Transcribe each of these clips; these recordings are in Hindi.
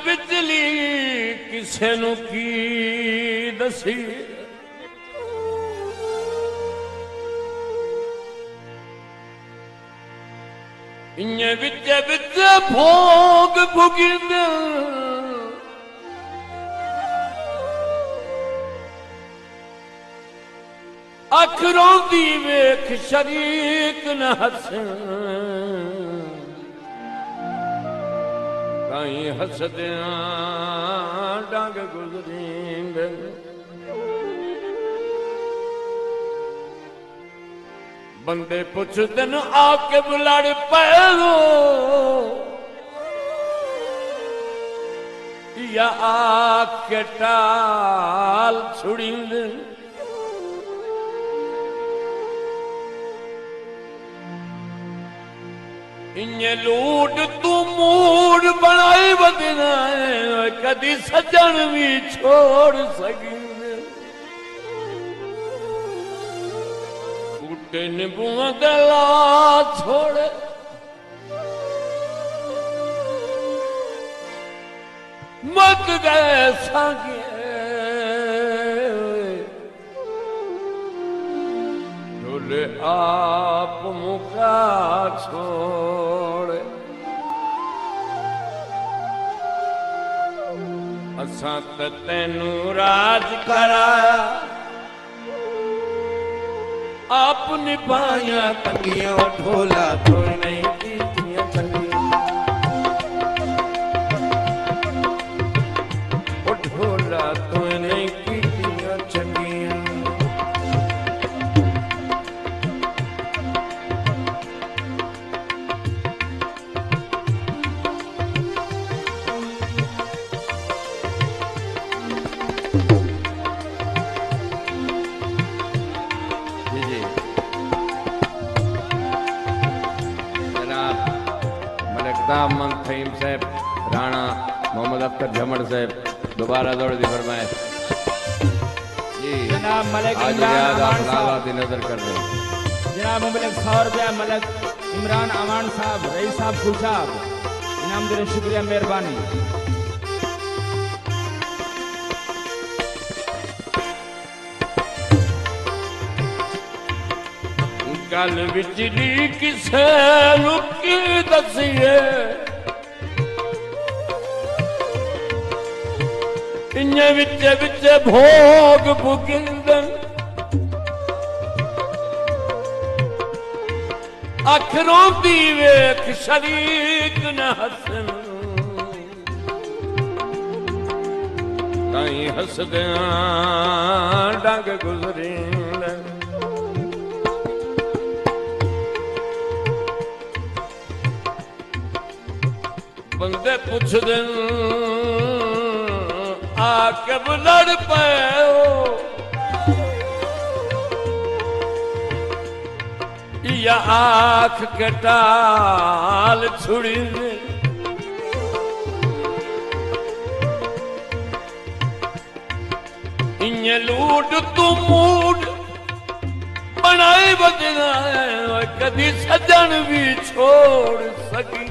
बिजली किसे नू की दसी इन्हें बिचे बिचे भोग भुगिंद अखरों दी वेख शरीक न हसन कहीं हसदियां डंग गुजरींदे बंदे पुछदे न आके बुलाड़ पैरो या आके टाल छुड़ींदे इन्हें लूट तू मूड बनाई बदना है कदी सजन भी छोड़ सकी बूटे निबुआ गला छोड़े मत गए सागे डोले आप मुका छोड़े असां त तैनू राज कराया आप निभाया तंगियां ढोला तो नहीं कीतियां चंगियां ओ ढोला तो नहीं कीतियां चंगियां मन फहीम साहब राणा मोहम्मद अख्तर झमड़ साहब दोबारा दौड़ दी फरमाइश जी जनाब मलिक नजर कर दे जनाब मलिक 100 रुपया मलिक इमरान अमान साहब रईस साहब खुशाब इनाम देने शुक्रिया मेहरबानी गल बिजली किसे लुकी दसिए इन्हें विचे विचे भोग भुगिंदन अखरों दी वेख शरीक न हसन कहीं हसदियां डंग गुजरींदन बंदे पुछदे आके बुलड़ पैओ या आँख के टाल छुड़ी इन्हें लूट तू मूड बनाई बदना है कदी सजन भी छोड़ सकी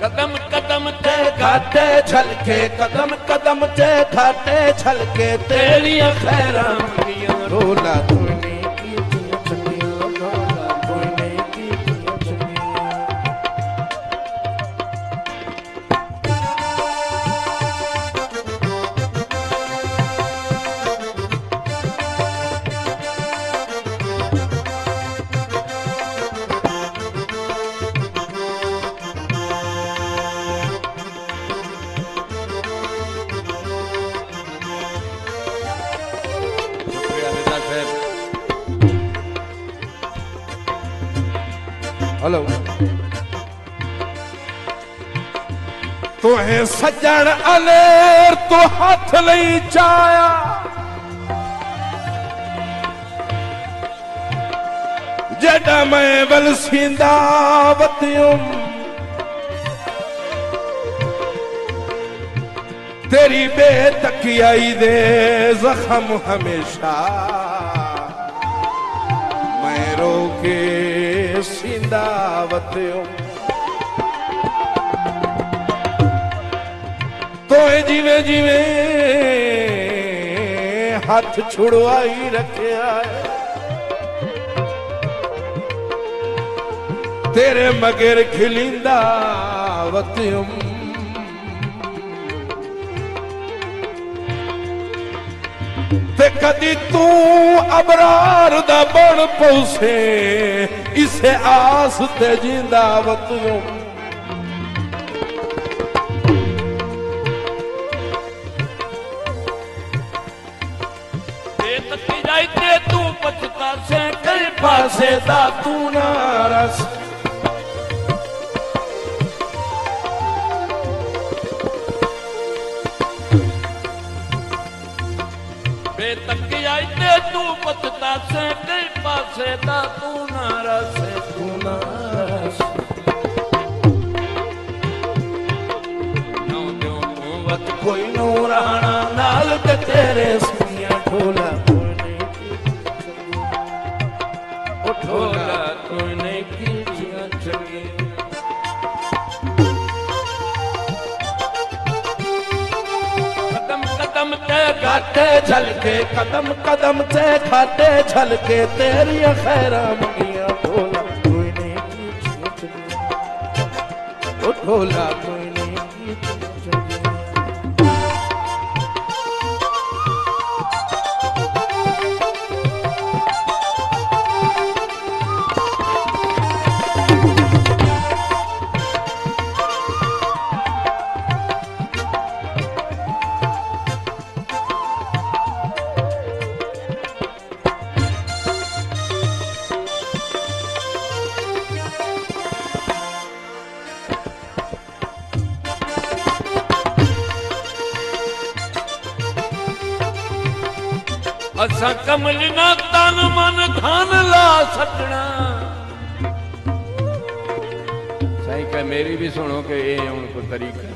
कदम कदम ते घाटे छलके कदम कदम ते घाटे छलके तेरियां खैरां मंगियां रोला तूने कीतियां चंगियां रोला तूने कीतियां चंगियां हेलो तुहे सज्जन अलेर तो हाथ नहीं चाया जड़ा मैं बलसिंदा वतियुम तेरी बेतकियाई दे जख्म हमेशा मैं रोके सिंदावत तो जिवे जिवे हाथ छुड़वाई रखिया तेरे मगर खिलिंदा वतम ते कदी तू अबरार दा बन पौसे इसे आस ते जिंदा वतम ते तू पछता से कई पासे दा तू नारस तू पछता से कई पासे दा तू नारस नौ दो तू वत कोई नूराना नाल ते तेरे सुनिया ढोला ढोला तूने की चंगी कदम ते घाटे झलके कदम कदम ते घाटे झलके तेरी खैरा मंगिया ढोला कोई नहीं ओ ढोला कोई नहीं असा कमल ना तन मन धन ला सकना साईं का मेरी भी सुनो कि ये उनको तरीका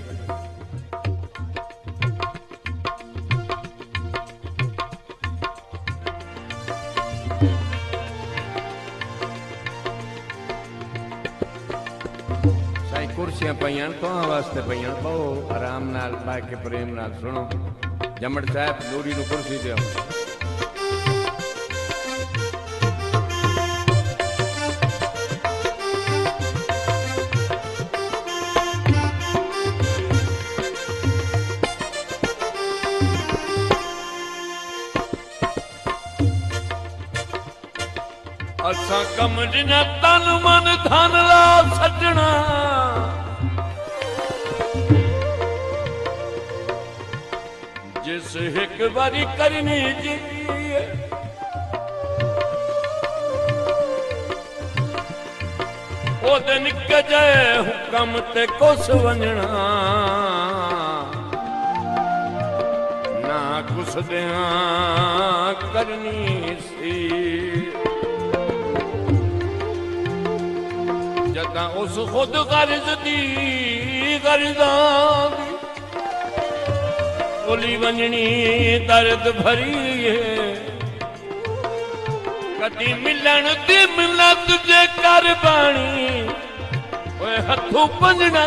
साईं कुर्सियां पईयां तो वास्ते पईयां बहु आराम नाल पा के प्रेम नाल सुनो जमड़ साहब नूरी नु कुर्सी दियो असा कमल न तन मन धन ला सजना जिस एक बारी करनी जी ओ दिन कजे हुकम ते कुछ वंजना ना कुछ दिया करनी सी जदा उस खुद गर्ज दी गर्दां बोली वंजनी दर्द भरी है कदी मिलन दी मिलत जे कर बाणी ओए हथों पंजना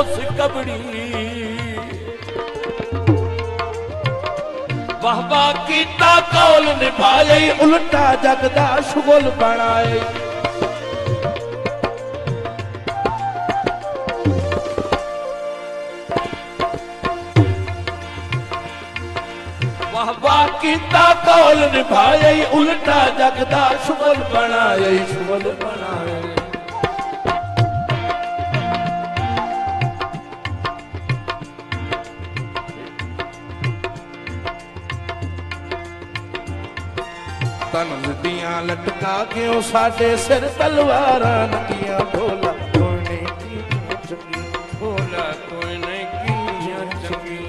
उस कबड़ी वाह वाह कीता कौल निभाए उल्टा जगदा शुगल बनाए वाह कीता कौल निभाए उल्टा जगदा शुगल बनाए शुगल बनाए तन दियां लटका क्यों साडे सिर तलवारां नकियां ढोला कोने की चंगी ढोला कोने की चंगी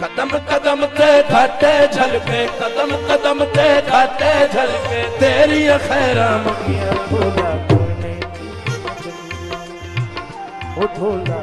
कदम कदम ते घाटे झलके कदम कदम ते घाटे झलके तेरी खैरा मंगिया ढोला कोने की ओ धोला